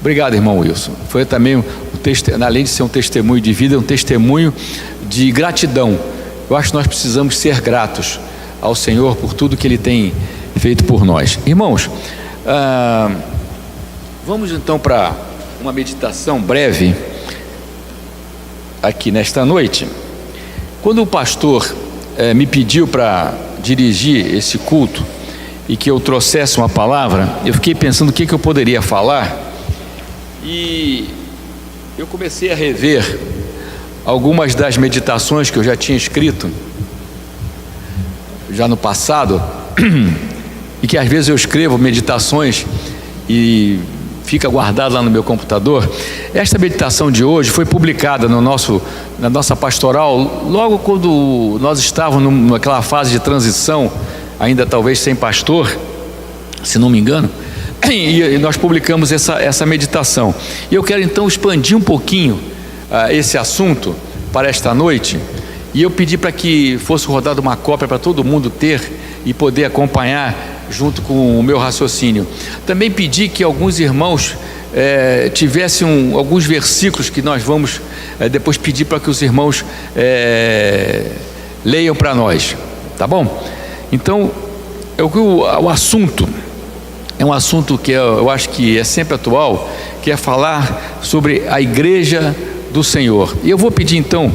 Obrigado, irmão Wilson. Foi também, além de ser um testemunho de vida, um testemunho de gratidão. Eu acho que nós precisamos ser gratos ao Senhor por tudo que Ele tem feito por nós. Irmãos, vamos então para uma meditação breve aqui nesta noite. Quando o pastor me pediu para dirigir esse culto e que eu trouxesse uma palavra, eu fiquei pensando o que eu poderia falar, e eu comecei a rever algumas das meditações que eu já tinha escrito já no passado, e que às vezes eu escrevo meditações e fica guardado lá no meu computador. Esta meditação de hoje foi publicada na nossa pastoral logo quando nós estávamos naquela fase de transição, ainda talvez sem pastor, se não me engano, e nós publicamos essa meditação. E eu quero então expandir um pouquinho esse assunto para esta noite, e eu pedi para que fosse rodada uma cópia para todo mundo ter e poder acompanhar junto com o meu raciocínio. Também pedi que alguns irmãos tivessem alguns versículos que nós vamos depois pedir para que os irmãos leiam para nós, tá bom? Então, o assunto é um assunto que eu acho que é sempre atual, que é falar sobre a igreja do Senhor. E eu vou pedir então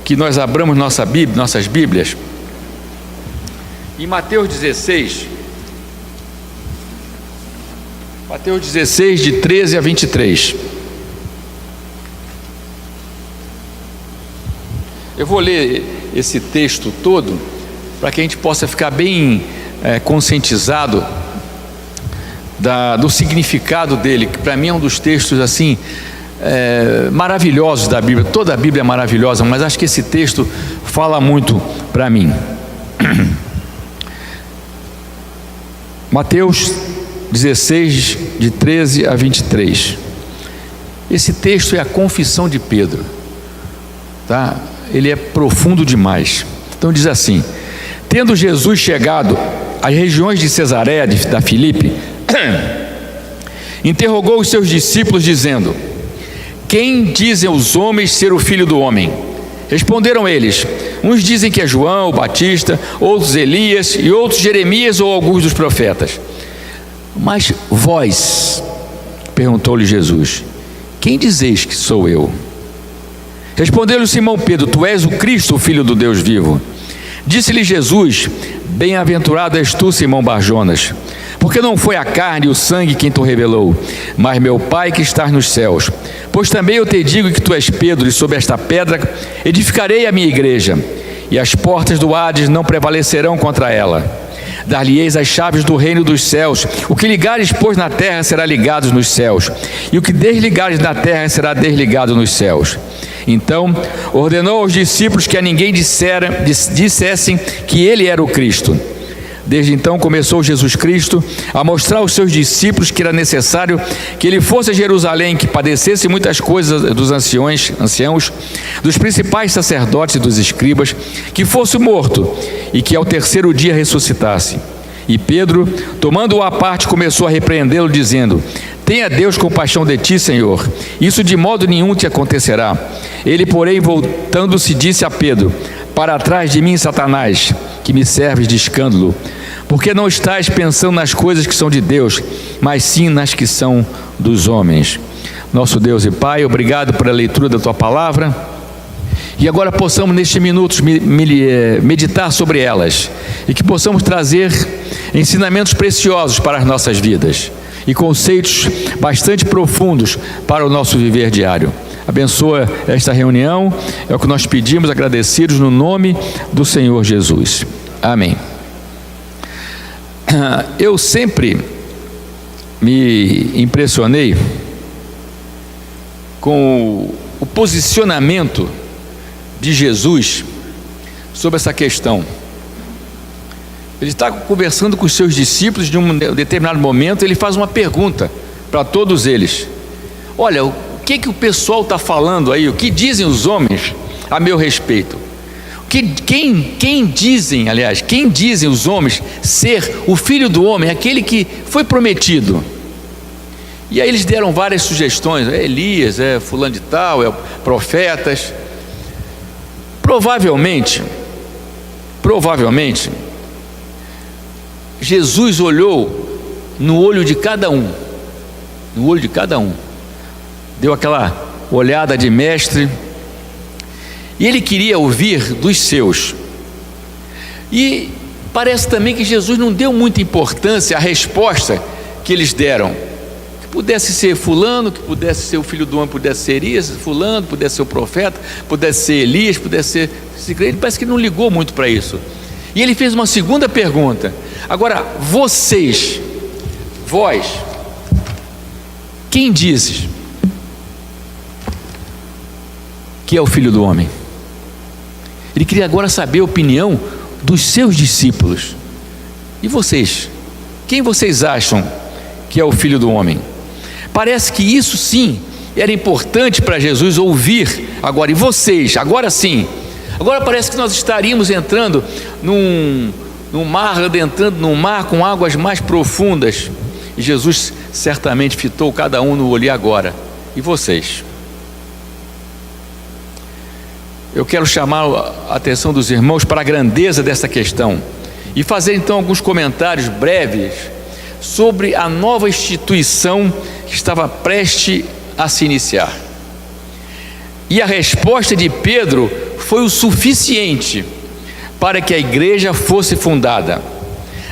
que nós abramos nossas Bíblias em Mateus 16, de 13 a 23. Eu vou ler esse texto todo para que a gente possa ficar bem conscientizado do significado dele, que para mim é um dos textos assim maravilhosos da Bíblia. Toda a Bíblia é maravilhosa, mas acho que esse texto fala muito para mim. Mateus 16, de 13 a 23. Esse texto é a confissão de Pedro, tá? Ele é profundo demais. Então diz assim: tendo Jesus chegado às regiões de Cesareia da Filipe, interrogou os seus discípulos dizendo: quem dizem os homens ser o Filho do Homem? Responderam eles: uns dizem que é João o Batista, outros Elias, e outros Jeremias ou alguns dos profetas. Mas vós, perguntou-lhe Jesus, quem dizeis que sou eu? Respondeu-lhe Simão Pedro: tu és o Cristo, o Filho do Deus vivo. Disse-lhe Jesus: bem-aventurado és tu, Simão Barjonas, porque não foi a carne e o sangue quem te revelou, mas meu Pai que está nos céus. Pois também eu te digo que tu és Pedro, e sobre esta pedra edificarei a minha igreja, e as portas do Hades não prevalecerão contra ela. Dar-lhe-eis as chaves do reino dos céus. O que ligares, pois, na terra será ligado nos céus, e o que desligares na terra será desligado nos céus. Então ordenou aos discípulos que a ninguém dissessem que ele era o Cristo. Desde então começou Jesus Cristo a mostrar aos seus discípulos que era necessário que ele fosse a Jerusalém, que padecesse muitas coisas dos anciãos, dos principais sacerdotes e dos escribas, que fosse morto e que ao terceiro dia ressuscitasse. E Pedro, tomando-o à parte, começou a repreendê-lo, dizendo: tenha Deus compaixão de ti, Senhor, isso de modo nenhum te acontecerá. Ele, porém, voltando-se, disse a Pedro: para trás de mim, Satanás, que me serves de escândalo, porque não estás pensando nas coisas que são de Deus, mas sim nas que são dos homens. Nosso Deus e Pai, obrigado pela leitura da Tua Palavra, e agora possamos nestes minutos meditar sobre elas, e que possamos trazer ensinamentos preciosos para as nossas vidas, e conceitos bastante profundos para o nosso viver diário. Abençoa esta reunião, é o que nós pedimos agradecidos no nome do Senhor Jesus. Amém. Eu sempre me impressionei com o posicionamento de Jesus sobre essa questão. Ele está conversando com os seus discípulos, de um determinado momento ele faz uma pergunta para todos eles: olha, o que o pessoal está falando aí? O que dizem os homens a meu respeito? Quem dizem os homens ser o Filho do Homem, aquele que foi prometido? E aí eles deram várias sugestões, Elias, fulano de tal, profetas. Provavelmente, Jesus olhou no olho de cada um, deu aquela olhada de mestre, e ele queria ouvir dos seus. E parece também que Jesus não deu muita importância à resposta que eles deram, que pudesse ser fulano, que pudesse ser o filho do homem, pudesse ser Elias, fulano, pudesse ser o profeta, pudesse ser Elias, pudesse ser... Ele parece que não ligou muito para isso. E ele fez uma segunda pergunta: agora, vós, quem dizes que é o filho do homem? Ele queria agora saber a opinião dos seus discípulos. E vocês? Quem vocês acham que é o filho do homem? Parece que isso sim era importante para Jesus ouvir agora. E vocês? Agora sim. Agora parece que nós estaríamos entrando num mar, adentrando num mar com águas mais profundas. E Jesus certamente fitou cada um no olho agora. E vocês? Eu quero chamar a atenção dos irmãos para a grandeza dessa questão e fazer então alguns comentários breves sobre a nova instituição que estava prestes a se iniciar. E a resposta de Pedro foi o suficiente para que a igreja fosse fundada.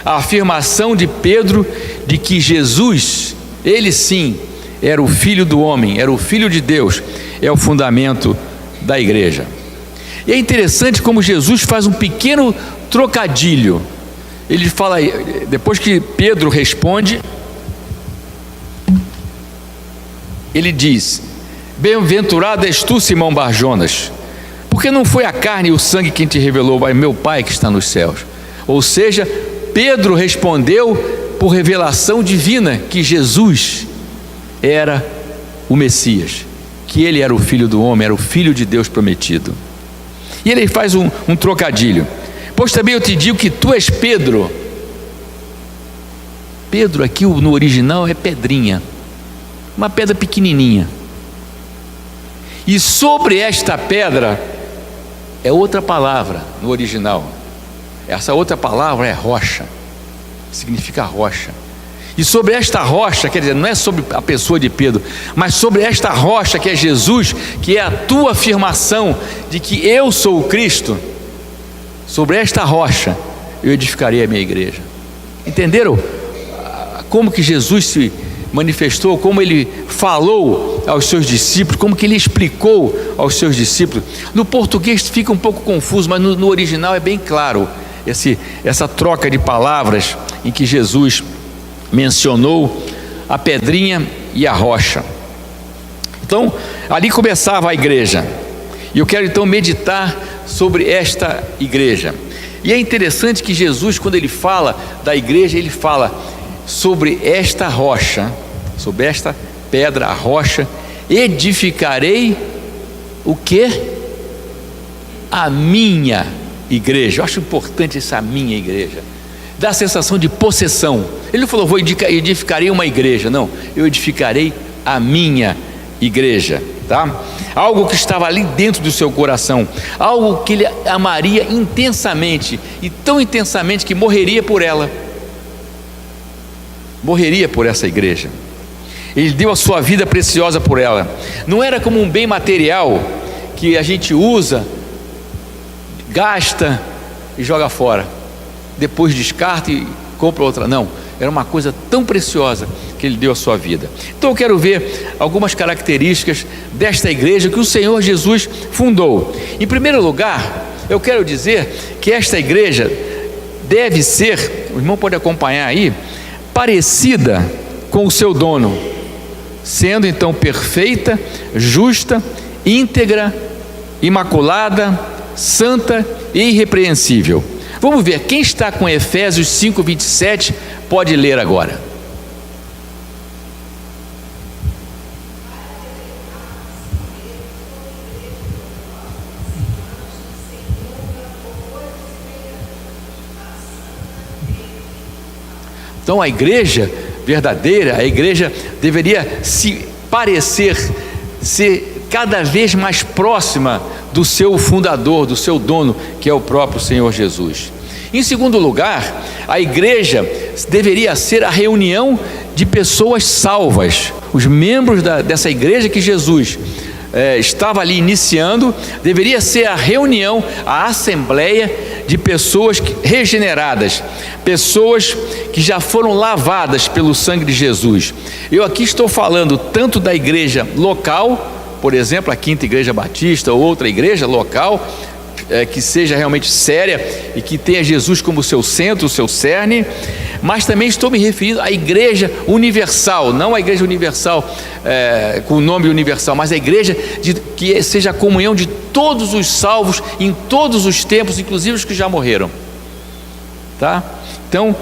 A afirmação de Pedro de que Jesus, ele sim, era o Filho do homem, era o Filho de Deus, é o fundamento da igreja. E é interessante como Jesus faz um pequeno trocadilho. Ele fala, depois que Pedro responde, ele diz: bem-aventurado és tu, Simão Barjonas, porque não foi a carne e o sangue quem te revelou, mas meu Pai que está nos céus. Ou seja, Pedro respondeu por revelação divina que Jesus era o Messias, que ele era o Filho do homem, era o Filho de Deus prometido. E ele faz um trocadilho: pois também eu te digo que tu és Pedro. Pedro aqui no original é pedrinha, uma pedra pequenininha, e sobre esta pedra é outra palavra no original. Essa outra palavra é rocha, significa rocha. E sobre esta rocha, quer dizer, não é sobre a pessoa de Pedro, mas sobre esta rocha que é Jesus, que é a tua afirmação de que eu sou o Cristo, sobre esta rocha eu edificarei a minha igreja. Entenderam como que Jesus se manifestou, como ele falou aos seus discípulos, como que ele explicou aos seus discípulos? No português fica um pouco confuso, mas no original é bem claro essa troca de palavras em que Jesus mencionou a pedrinha e a rocha. Então, ali começava a igreja, e eu quero então meditar sobre esta igreja. E é interessante que Jesus, quando ele fala da igreja, ele fala sobre esta rocha, sobre esta pedra, a rocha, edificarei o quê? A minha igreja. Eu acho importante essa minha igreja. Dá a sensação de possessão. Ele não falou, edificarei uma igreja. Não, eu edificarei a minha igreja, tá? Algo que estava ali dentro do seu coração, algo que ele amaria intensamente, e tão intensamente que morreria por ela, morreria por essa igreja. Ele deu a sua vida preciosa por ela. Não era como um bem material que a gente usa, gasta e joga fora, depois descarta e compra outra. Não, era uma coisa tão preciosa que ele deu a sua vida. Então eu quero ver algumas características desta igreja que o Senhor Jesus fundou. Em primeiro lugar, eu quero dizer que esta igreja deve ser, o irmão pode acompanhar aí, parecida com o seu dono, sendo então perfeita, justa, íntegra, imaculada, santa e irrepreensível. Vamos ver, quem está com Efésios 5:27 pode ler agora. Então a igreja verdadeira, a igreja deveria se parecer, ser cada vez mais próxima do seu fundador, do seu dono, que é o próprio Senhor Jesus. Em segundo lugar, a igreja deveria ser a reunião de pessoas salvas. Os membros dessa igreja que Jesus estava ali iniciando, deveria ser a reunião, a assembleia de pessoas regeneradas, pessoas que já foram lavadas pelo sangue de Jesus. Eu aqui estou falando tanto da igreja local, por exemplo, a Quinta Igreja Batista, ou outra igreja local, que seja realmente séria e que tenha Jesus como seu centro, o seu cerne, mas também estou me referindo à igreja universal, não a igreja universal com o nome universal, mas a igreja que seja a comunhão de todos os salvos em todos os tempos, inclusive os que já morreram, tá? Então,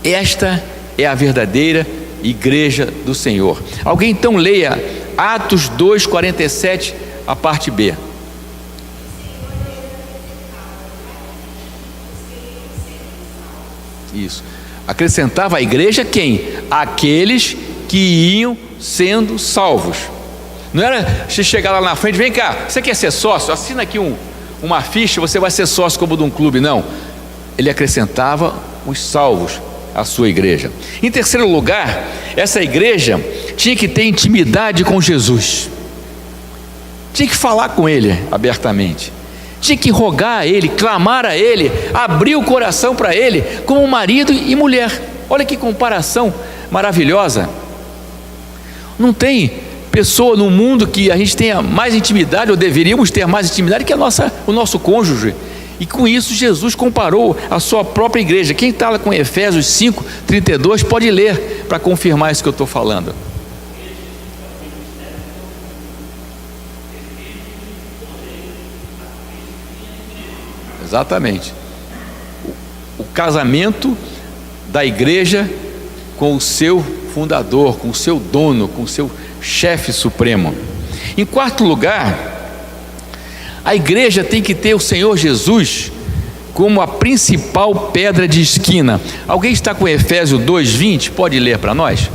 esta é a verdadeira igreja do Senhor. Alguém então leia Atos 2:47, a parte B. Isso. Acrescentava a igreja quem? Aqueles que iam sendo salvos. Não era você chegar lá na frente, vem cá, você quer ser sócio? Assina aqui uma ficha, você vai ser sócio como de um clube. Não. Ele acrescentava os salvos à sua igreja. Em terceiro lugar, essa igreja tinha que ter intimidade com Jesus. Tinha que falar com Ele abertamente. Tinha que rogar a Ele, clamar a Ele, abrir o coração para Ele, como marido e mulher. Olha que comparação maravilhosa. Não tem pessoa no mundo que a gente tenha mais intimidade, ou deveríamos ter mais intimidade, que o nosso cônjuge. E com isso Jesus comparou a sua própria igreja. Quem está lá com Efésios 5:32 pode ler para confirmar isso que eu estou falando. Exatamente. O casamento da igreja com o seu fundador, com o seu dono, com o seu chefe supremo. Em quarto lugar, a igreja tem que ter o Senhor Jesus como a principal pedra de esquina. Alguém está com Efésios 2:20? Pode ler para nós?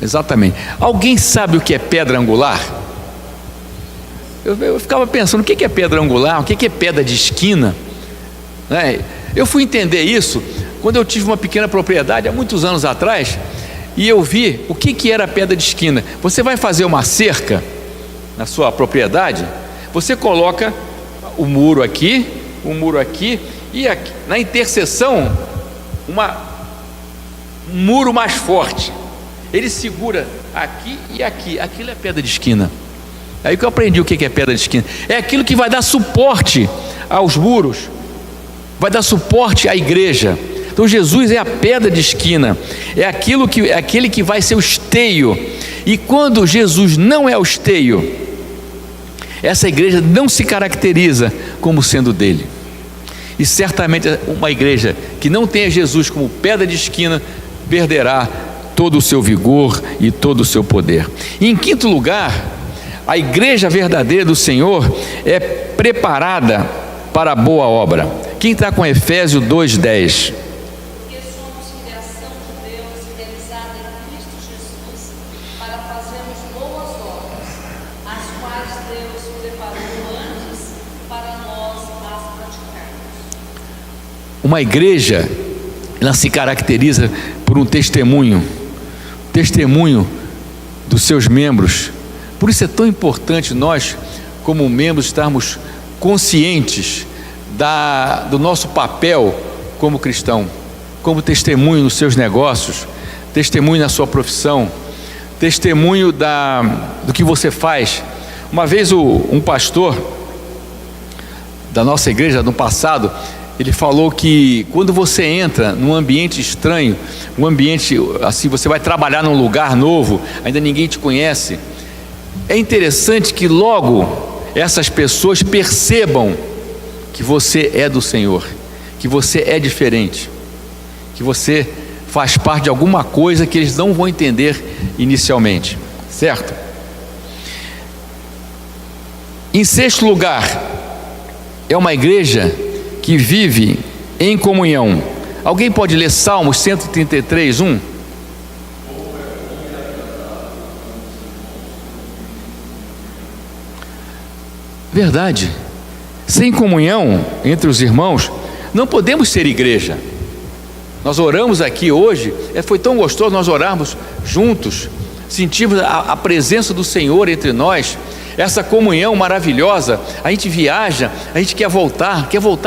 Exatamente. Alguém sabe o que é pedra angular? Eu ficava pensando, o que é pedra angular? O que é pedra de esquina? Eu fui entender isso quando eu tive uma pequena propriedade há muitos anos atrás, e eu vi o que era pedra de esquina. Você vai fazer uma cerca na sua propriedade, você coloca o muro aqui, e aqui, na interseção, um muro mais forte. Ele segura aqui e aqui. Aquilo é pedra de esquina. Aí que eu aprendi o que é pedra de esquina. É aquilo que vai dar suporte aos muros, vai dar suporte à igreja. Então Jesus é a pedra de esquina, é aquele que vai ser o esteio. E quando Jesus não é o esteio, essa igreja não se caracteriza como sendo dele. E certamente uma igreja que não tenha Jesus como pedra de esquina perderá todo o seu vigor e todo o seu poder. E em quinto lugar, a igreja verdadeira do Senhor é preparada para a boa obra. Quem está com Efésios 2:10? Porque somos criação de Deus, realizada em Cristo Jesus, para fazermos boas obras, as quais Deus preparou antes para nós as praticarmos. Uma igreja, ela se caracteriza por um testemunho dos seus membros. Por isso é tão importante nós, como membros, estarmos conscientes do nosso papel como cristão, como testemunho nos seus negócios, testemunho na sua profissão, testemunho do que você faz. Uma vez um pastor da nossa igreja no passado, ele falou que quando você entra num ambiente estranho, um ambiente assim, você vai trabalhar num lugar novo, ainda ninguém te conhece, é interessante que logo essas pessoas percebam que você é do Senhor, que você é diferente, que você faz parte de alguma coisa que eles não vão entender inicialmente, certo? Em sexto lugar, é uma igreja que vive em comunhão. Alguém pode ler Salmos 133, 1? Verdade. Sem comunhão entre os irmãos, não podemos ser igreja. Nós oramos aqui hoje, foi tão gostoso nós orarmos juntos, sentimos a presença do Senhor entre nós, essa comunhão maravilhosa. A gente viaja, a gente quer voltar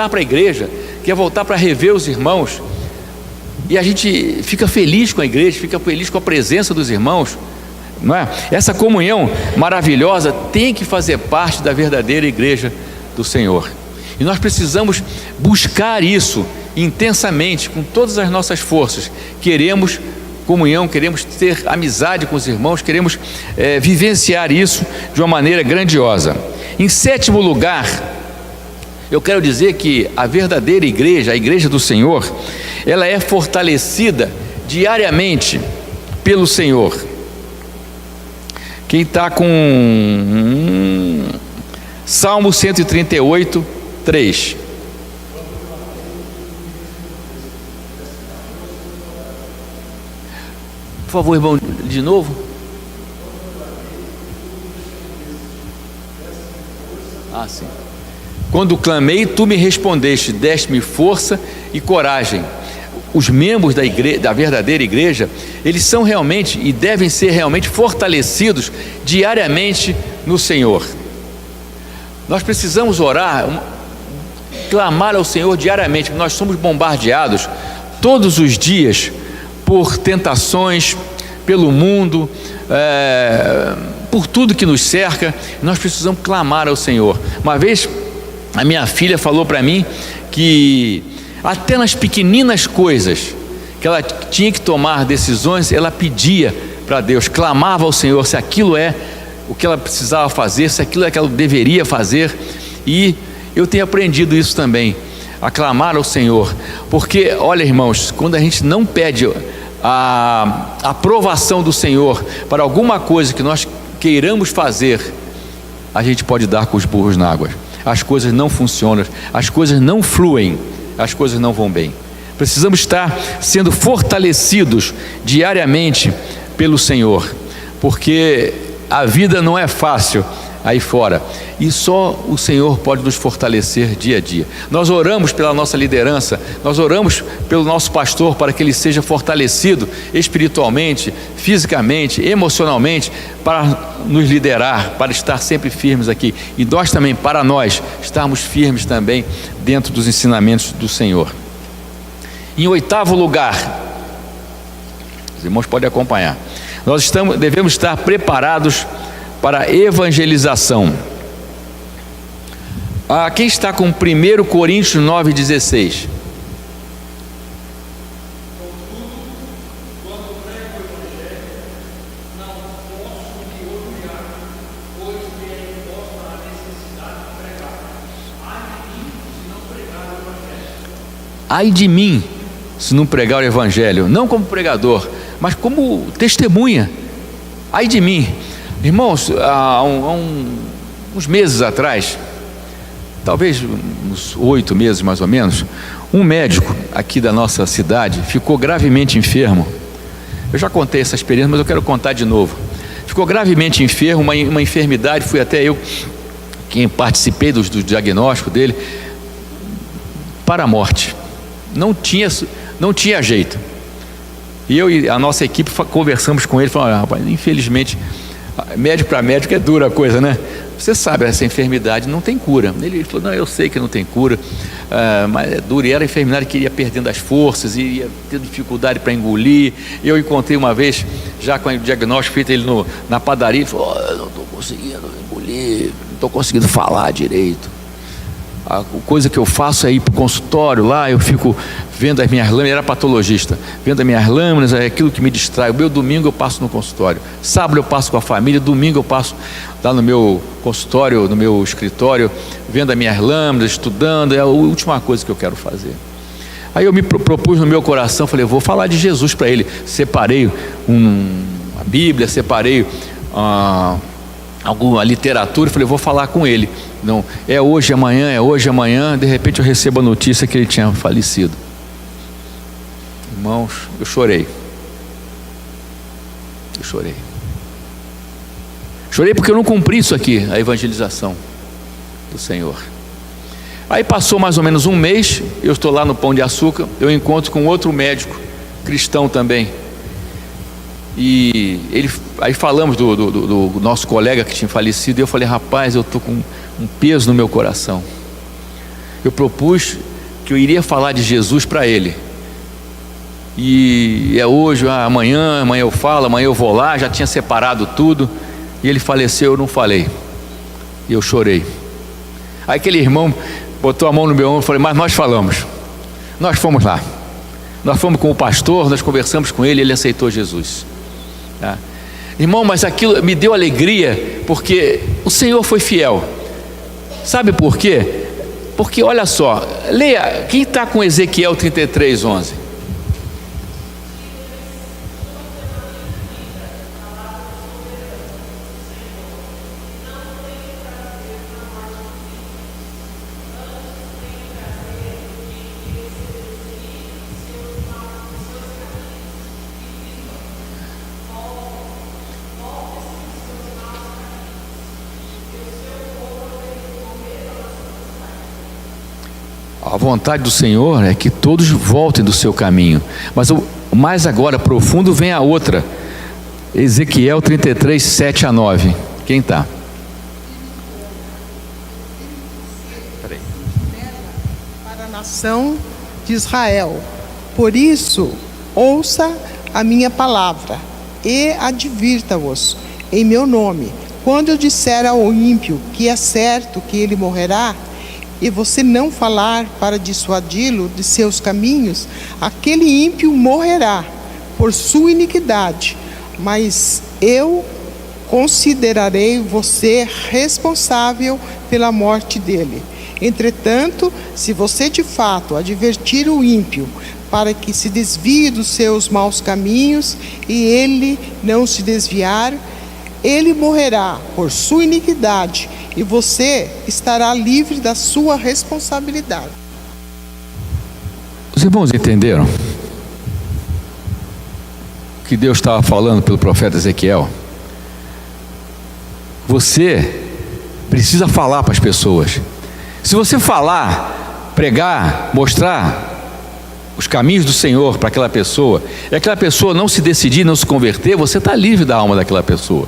para a igreja, quer voltar para rever os irmãos, e a gente fica feliz com a igreja, fica feliz com a presença dos irmãos, não é? Essa comunhão maravilhosa tem que fazer parte da verdadeira igreja do Senhor, e nós precisamos buscar isso intensamente, com todas as nossas forças. Queremos comunhão, queremos ter amizade com os irmãos, queremos vivenciar isso de uma maneira grandiosa. Em sétimo lugar, eu quero dizer que a verdadeira igreja, a igreja do Senhor, ela é fortalecida diariamente pelo Senhor. Quem está com Salmo 138, 3. Por favor, irmão, de novo. Sim. Quando clamei, tu me respondeste, deste-me força e coragem. Os membros da verdadeira igreja, eles são realmente e devem ser realmente fortalecidos diariamente no Senhor. Nós precisamos orar, clamar ao Senhor diariamente, porque nós somos bombardeados todos os dias por tentações, pelo mundo, por tudo que nos cerca. Nós precisamos clamar ao Senhor. Uma vez a minha filha falou para mim que até nas pequeninas coisas que ela tinha que tomar decisões, ela pedia para Deus, clamava ao Senhor se aquilo é o que ela precisava fazer, se aquilo é que ela deveria fazer. E eu tenho aprendido isso também, a clamar ao Senhor, porque olha, irmãos, quando a gente não pede a aprovação do Senhor para alguma coisa que nós queiramos fazer, a gente pode dar com os burros na água. As coisas não funcionam, as coisas não fluem, as coisas não vão bem. Precisamos estar sendo fortalecidos diariamente pelo Senhor, porque a vida não é fácil aí fora, e só o Senhor pode nos fortalecer dia a dia. Nós oramos pela nossa liderança, nós oramos pelo nosso pastor para que ele seja fortalecido espiritualmente, fisicamente, emocionalmente, para nos liderar, para estar sempre firmes aqui, e nós também, para nós, estarmos firmes também dentro dos ensinamentos do Senhor. Em oitavo lugar, os irmãos podem acompanhar, nós devemos estar preparados para a evangelização. Quem está com 1 Coríntios 9,16? Ai de mim se não pregar o evangelho, não como pregador, mas como testemunha. Ai de mim. Irmãos, há uns meses atrás, talvez uns 8 meses mais ou menos, um médico aqui da nossa cidade ficou gravemente enfermo. Eu já contei essa experiência, mas eu quero contar de novo. Ficou gravemente enfermo, uma enfermidade, fui até eu quem participei do diagnóstico dele, para a morte. Não tinha jeito. E eu e a nossa equipe conversamos com ele, falamos: rapaz, infelizmente, médico para médico é dura a coisa, né? Você sabe, essa enfermidade não tem cura. Ele falou: não, eu sei que não tem cura, mas é duro. E era a enfermidade que ia perdendo as forças, ia ter dificuldade para engolir. Eu encontrei uma vez, já com o diagnóstico feito, ele na padaria, ele falou: eu não estou conseguindo engolir, não estou conseguindo falar direito. A coisa que eu faço é ir para o consultório lá, eu fico vendo as minhas lâminas, era patologista, vendo as minhas lâminas, é aquilo que me distrai. O meu domingo eu passo no consultório, sábado eu passo com a família, domingo eu passo lá no meu consultório, no meu escritório, vendo as minhas lâminas, estudando, é a última coisa que eu quero fazer. Aí eu me propus no meu coração, falei: eu vou falar de Jesus para ele. Separei a Bíblia, separei a alguma literatura, e falei, vou falar com ele. Não, é hoje, amanhã, de repente eu recebo a notícia que ele tinha falecido. Irmãos, eu chorei. Chorei porque eu não cumpri isso aqui, a evangelização do Senhor. Aí passou mais ou menos um mês, eu estou lá no Pão de Açúcar, eu encontro com outro médico, cristão também. E aí falamos do nosso colega que tinha falecido, e eu falei, rapaz, eu estou com um peso no meu coração. Eu propus que eu iria falar de Jesus para ele. E é hoje, amanhã eu falo, amanhã eu vou lá, já tinha separado tudo. E ele faleceu, eu não falei. E eu chorei. Aí aquele irmão botou a mão no meu ombro e falei, mas nós falamos. Nós fomos lá. Nós fomos com o pastor, nós conversamos com ele, ele aceitou Jesus. Tá? Irmão, mas aquilo me deu alegria, porque o Senhor foi fiel. Sabe por quê? Porque olha só, leia, quem está com Ezequiel 33:11? A vontade do Senhor é que todos voltem do seu caminho. Mas o mais agora profundo vem a outra. Ezequiel 33:7-9. Quem está? Para a nação de Israel. Por isso, ouça a minha palavra e advirta-os em meu nome. Quando eu disser ao ímpio que é certo que ele morrerá, e você não falar para dissuadi-lo de seus caminhos, aquele ímpio morrerá por sua iniquidade, mas eu considerarei você responsável pela morte dele. Entretanto, se você de fato advertir o ímpio para que se desvie dos seus maus caminhos e ele não se desviar, ele morrerá por sua iniquidade e você estará livre da sua responsabilidade. Os irmãos entenderam o que Deus estava falando pelo profeta Ezequiel? Você precisa falar para as pessoas. Se você falar, pregar, mostrar os caminhos do Senhor para aquela pessoa, e aquela pessoa não se decidir, não se converter, você está livre da alma daquela pessoa.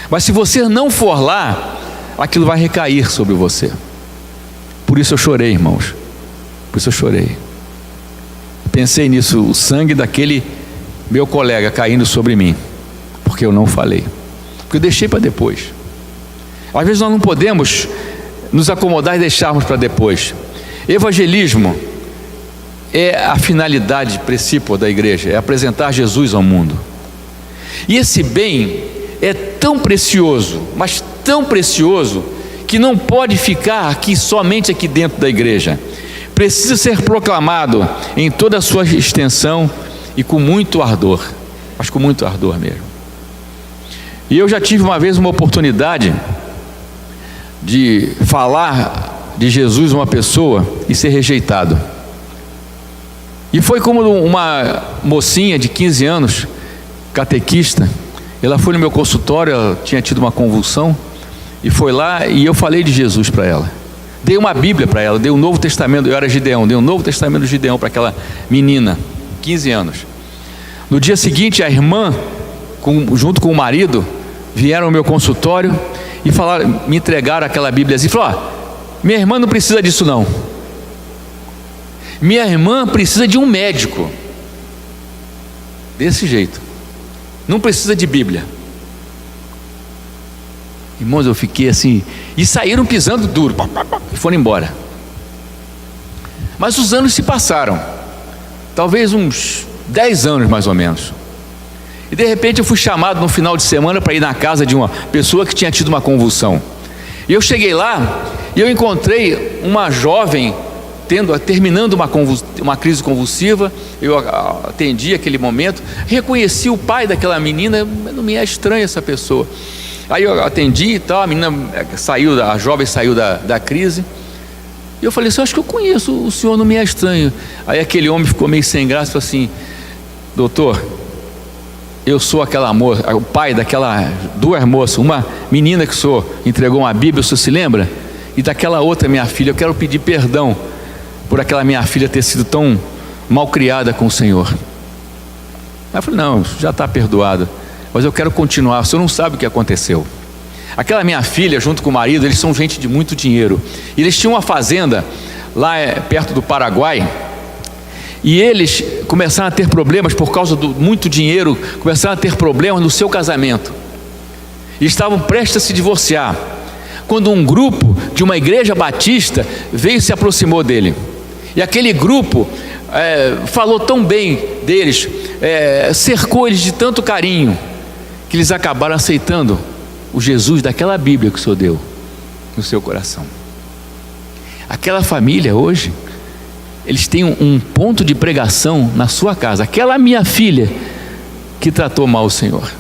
Mas se você não for lá, aquilo vai recair sobre você. Por isso eu chorei, irmãos. Por isso eu chorei. Pensei nisso, o sangue daquele meu colega caindo sobre mim, porque eu não falei, porque eu deixei para depois. Às vezes nós não podemos nos acomodar e deixarmos para depois. Evangelismo é a finalidade principal da igreja, é apresentar Jesus ao mundo. E esse bem é tão precioso, mas tão precioso, que não pode ficar aqui, somente aqui dentro da igreja. Precisa ser proclamado em toda a sua extensão e com muito ardor, mas com muito ardor mesmo. E eu já tive uma vez uma oportunidade de falar de Jesus a uma pessoa e ser rejeitado. E foi como uma mocinha de 15 anos, catequista. Ela foi no meu consultório, ela tinha tido uma convulsão, e foi lá e eu falei de Jesus para ela. Dei uma Bíblia para ela, dei um Novo Testamento, eu era Gideão, dei um Novo Testamento de Gideão para aquela menina, 15 anos. No dia seguinte, a irmã, junto com o marido, vieram ao meu consultório e falaram, me entregaram aquela Bíblia assim, falaram, minha irmã não precisa disso não. Minha irmã precisa de um médico. Desse jeito. Não precisa de Bíblia. Irmãos, eu fiquei assim, e saíram pisando duro, e foram embora. Mas os anos se passaram, talvez uns 10 anos mais ou menos. E de repente eu fui chamado no final de semana para ir na casa de uma pessoa que tinha tido uma convulsão. E eu cheguei lá e eu encontrei uma jovem terminando uma crise convulsiva. Eu atendi aquele momento, reconheci o pai daquela menina, não me é estranha essa pessoa. Aí eu atendi e tal, a menina saiu, a jovem saiu da crise. E eu falei assim: acho que eu conheço, o senhor não me é estranho. Aí aquele homem ficou meio sem graça e falou assim: doutor, eu sou aquela moça, o pai daquela duas moças, uma menina que o senhor entregou uma Bíblia, o senhor se lembra? E daquela outra minha filha, eu quero pedir perdão por aquela minha filha ter sido tão mal criada com o senhor. Aí eu falei: não, já está perdoado, mas eu quero continuar, o senhor não sabe o que aconteceu. Aquela minha filha, junto com o marido, eles são gente de muito dinheiro, e eles tinham uma fazenda lá perto do Paraguai, e eles começaram a ter problemas por causa do muito dinheiro, começaram a ter problemas no seu casamento, e estavam prestes a se divorciar, quando um grupo de uma igreja batista veio e se aproximou dele, e aquele grupo falou tão bem deles, cercou eles de tanto carinho, que eles acabaram aceitando o Jesus daquela Bíblia que o Senhor deu no seu coração. Aquela família hoje, eles têm um ponto de pregação na sua casa. Aquela minha filha que tratou mal o Senhor.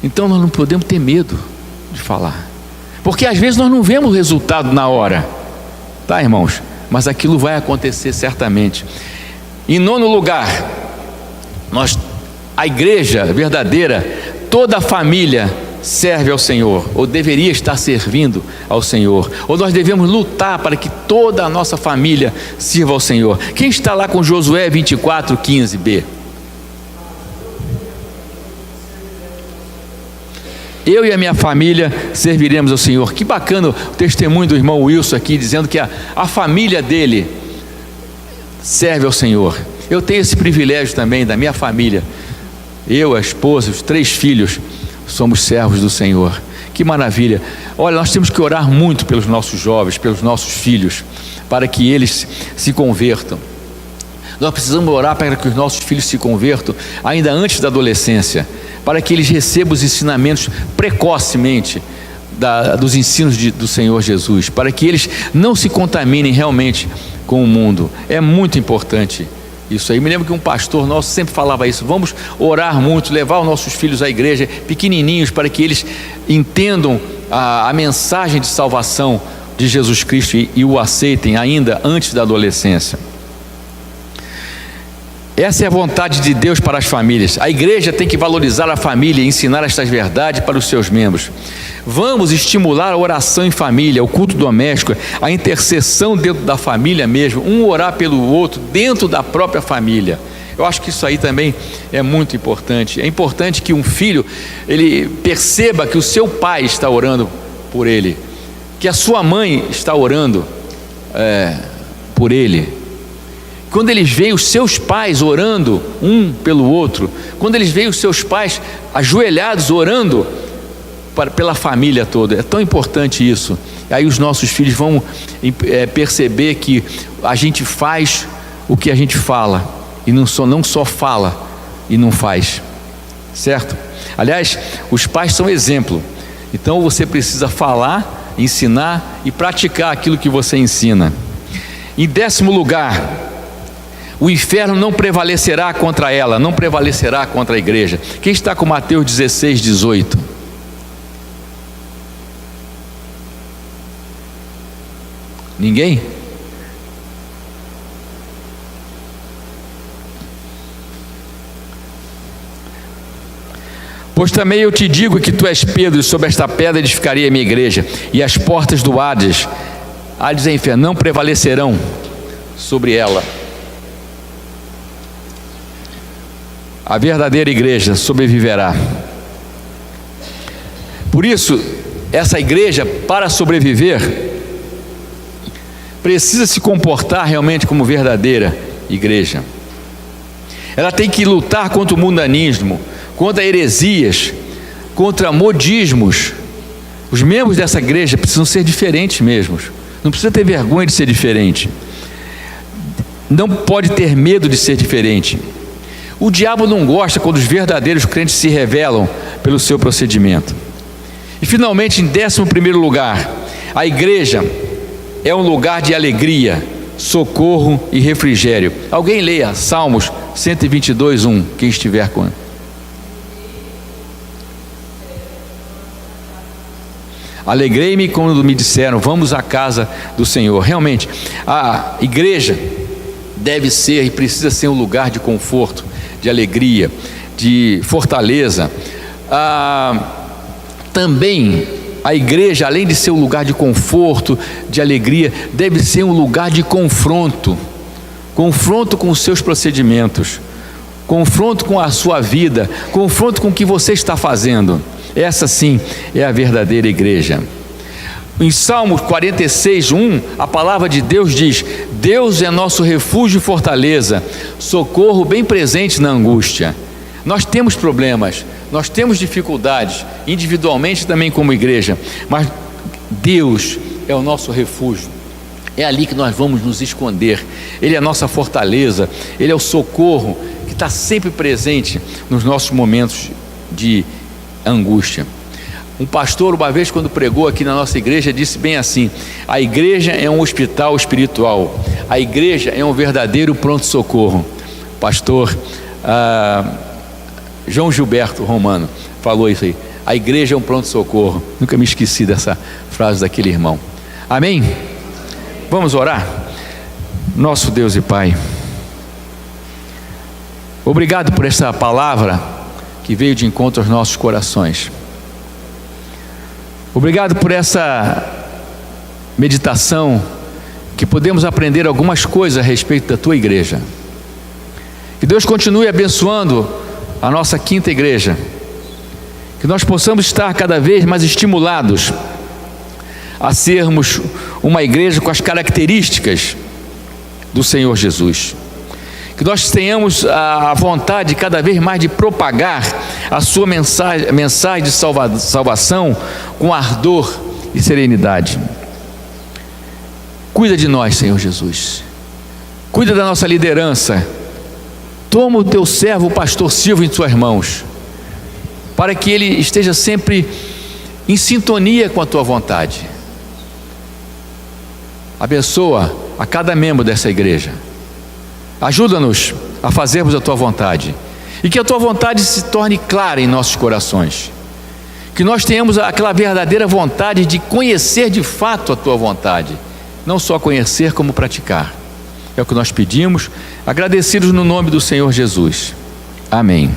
Então nós não podemos ter medo de falar, porque às vezes nós não vemos o resultado na hora, tá, irmãos? Mas aquilo vai acontecer certamente. Em nono lugar, a igreja verdadeira, toda a família serve ao Senhor, ou deveria estar servindo ao Senhor, ou nós devemos lutar para que toda a nossa família sirva ao Senhor. Quem está lá com Josué 24:15b? Eu e a minha família serviremos ao Senhor. Que bacana o testemunho do irmão Wilson aqui, dizendo que a família dele serve ao Senhor. Eu tenho esse privilégio também da minha família. Eu, a esposa, os 3 filhos, somos servos do Senhor. Que maravilha. Olha, nós temos que orar muito pelos nossos jovens, pelos nossos filhos, para que eles se convertam. Nós precisamos orar para que os nossos filhos se convertam ainda antes da adolescência, para que eles recebam os ensinamentos precocemente dos ensinos do Senhor Jesus, para que eles não se contaminem realmente com o mundo. É muito importante isso aí. Me lembro que um pastor nosso sempre falava isso: vamos orar muito, levar os nossos filhos à igreja pequenininhos, para que eles entendam a mensagem de salvação de Jesus Cristo e o aceitem ainda antes da adolescência. Essa é a vontade de Deus para as famílias. A igreja tem que valorizar a família e ensinar estas verdades para os seus membros. Vamos estimular a oração em família, o culto doméstico, a intercessão dentro da família mesmo, um orar pelo outro dentro da própria família. Eu acho que isso aí também é muito importante. É importante que um filho, ele perceba que o seu pai está orando por ele, que a sua mãe está orando por ele. Quando eles veem os seus pais orando um pelo outro, quando eles veem os seus pais ajoelhados orando pela família toda, é tão importante isso. Aí os nossos filhos vão perceber que a gente faz o que a gente fala, e não só fala e não faz, certo? Aliás, os pais são exemplo, então você precisa falar, ensinar e praticar aquilo que você ensina. Em 10º lugar, o inferno não prevalecerá contra ela, não prevalecerá contra a igreja. Quem está com Mateus 16:18? Ninguém? Pois também eu te digo que tu és Pedro, e sobre esta pedra edificarei a minha igreja, e as portas do Hades é inferno, não prevalecerão sobre ela. A verdadeira igreja sobreviverá. Por isso, essa igreja, para sobreviver, precisa se comportar realmente como verdadeira igreja. Ela tem que lutar contra o mundanismo, contra heresias, contra modismos. Os membros dessa igreja precisam ser diferentes mesmo. Não precisa ter vergonha de ser diferente. Não pode ter medo de ser diferente. O diabo não gosta quando os verdadeiros crentes se revelam pelo seu procedimento. E finalmente, em 11º lugar, a igreja é um lugar de alegria, socorro e refrigério. Alguém leia Salmos 122:1, quem estiver com. Alegrei-me quando me disseram: vamos à casa do Senhor. Realmente, a igreja deve ser e precisa ser um lugar de conforto, de alegria, de fortaleza. Também a igreja, além de ser um lugar de conforto, de alegria, deve ser um lugar de confronto com os seus procedimentos, confronto com a sua vida, confronto com o que você está fazendo. Essa sim é a verdadeira igreja. Em Salmos 46:1, a palavra de Deus diz: Deus é nosso refúgio e fortaleza, socorro bem presente na angústia. Nós temos problemas, nós temos dificuldades, individualmente também como igreja, mas Deus é o nosso refúgio. É ali que nós vamos nos esconder. Ele é a nossa fortaleza, Ele é o socorro que está sempre presente nos nossos momentos de angústia. Um pastor, uma vez, quando pregou aqui na nossa igreja, disse bem assim: a igreja é um hospital espiritual, a igreja é um verdadeiro pronto-socorro. Pastor João Gilberto Romano falou isso aí. A igreja é um pronto-socorro. Nunca me esqueci dessa frase daquele irmão. Amém? Vamos orar? Nosso Deus e Pai, obrigado por essa palavra que veio de encontro aos nossos corações. Obrigado por essa meditação, que podemos aprender algumas coisas a respeito da Tua igreja. Que Deus continue abençoando a nossa quinta igreja, que nós possamos estar cada vez mais estimulados a sermos uma igreja com as características do Senhor Jesus. Que nós tenhamos a vontade cada vez mais de propagar a sua mensagem de salvação com ardor e serenidade. Cuida de nós, Senhor Jesus. Cuida da nossa liderança. Toma o teu servo, o pastor Silvio, em tuas mãos, para que ele esteja sempre em sintonia com a tua vontade. Abençoa a cada membro dessa igreja. Ajuda-nos a fazermos a tua vontade, e que a tua vontade se torne clara em nossos corações. Que nós tenhamos aquela verdadeira vontade de conhecer de fato a tua vontade, não só conhecer, como praticar. É o que nós pedimos, agradecidos no nome do Senhor Jesus. Amém.